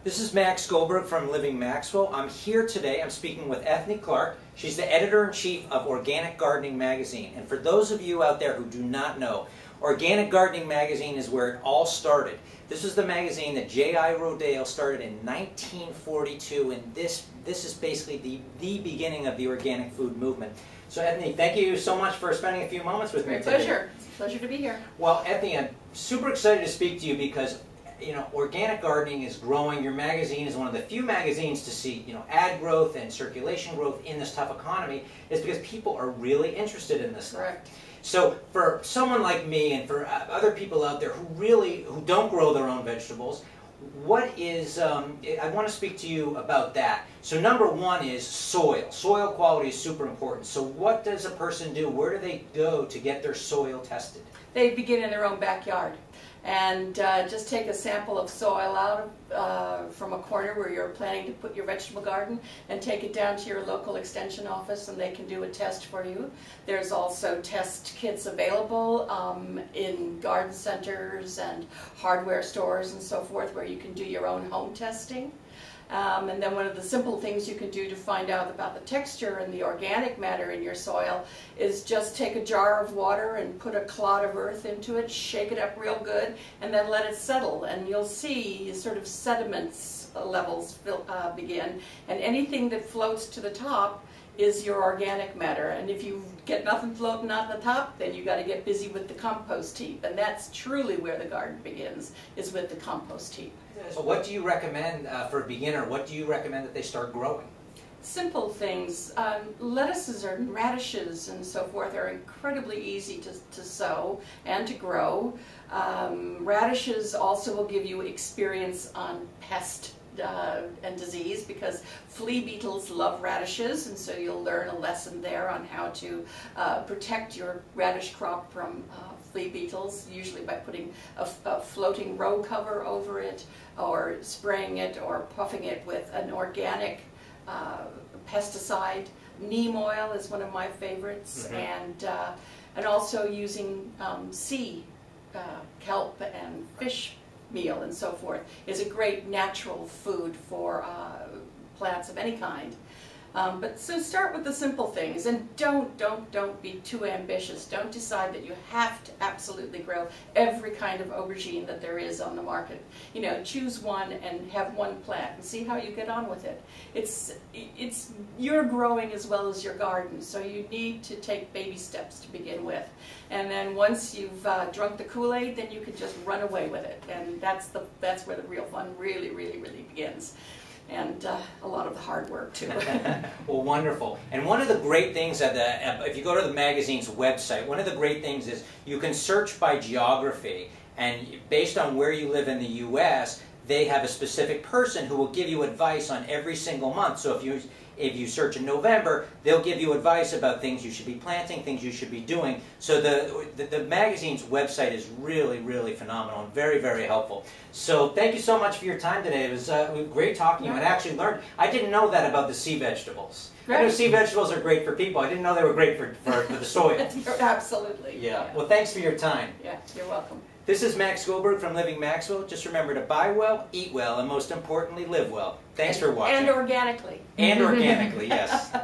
This is Max Goldberg from Living Maxwell. I'm here today. I'm speaking with Ethne Clarke. She's the editor-in-chief of Organic Gardening Magazine. And for those of you out there who do not know, Organic Gardening Magazine is where it all started. This is the magazine that J.I. Rodale started in 1942, and this is basically the beginning of the organic food movement. So Ethne, thank you so much for spending a few moments with me today. Pleasure. It's a pleasure to be here. Well, Ethne, I'm super excited to speak to you because organic gardening is growing. Your magazine is one of the few magazines to see, ad growth and circulation growth in this tough economy, is because people are really interested in this stuff. Correct. So for someone like me and for other people out there who don't grow their own vegetables, what is, I want to speak to you about that. So number one is soil. Soil quality is super important. So what does a person do? Where do they go to get their soil tested? They begin in their own backyard. And just take a sample of soil out from a corner where you're planning to put your vegetable garden and take it down to your local extension office and they can do a test for you. There's also test kits available in garden centers and hardware stores and so forth where you can do your own home testing. And then one of the simple things you can do to find out about the texture and the organic matter in your soil is just take a jar of water and put a clod of earth into it, shake it up real good, and then let it settle. And you'll see sort of sediments levels begin. And anything that floats to the top is your organic matter. And if you get nothing floating on the top, then you got to get busy with the compost heap. And that's truly where the garden begins, is with the compost heap. So what do you recommend for a beginner? What do you recommend that they start growing? Simple things. Lettuces and radishes and so forth are incredibly easy to sow and to grow. Radishes also will give you experience on pest and disease, because flea beetles love radishes, and so you'll learn a lesson there on how to protect your radish crop from flea beetles, usually by putting a floating row cover over it, or spraying it or puffing it with an organic pesticide. Neem oil is one of my favorites, and also using sea kelp and fish meal and so forth is a great natural food for plants of any kind. But so start with the simple things, and don't be too ambitious. Don't decide that you have to absolutely grow every kind of aubergine that there is on the market. Choose one and have one plant and see how you get on with it. You're growing as well as your garden, so you need to take baby steps to begin with. And then once you've drunk the Kool-Aid, then you can just run away with it. And that's where the real fun really begins. And a lot of the hard work too. Well, wonderful. And one of the great things if you go to the magazine's website, one of the great things is you can search by geography, and based on where you live in the U.S., they have a specific person who will give you advice on every single month. So if you search in November, they'll give you advice about things you should be planting, things you should be doing. So the magazine's website is really phenomenal and very helpful. So thank you so much for your time today. It was great talking to you, and I actually learned. I didn't know that about the sea vegetables. Right. I know sea vegetables are great for people. I didn't know they were great for the soil. Absolutely. Yeah. Well, thanks for your time. Yeah, you're welcome. This is Max Goldberg from Living Maxwell. Just remember to buy well, eat well, and most importantly, live well. Thanks for watching. And organically. And organically, yes.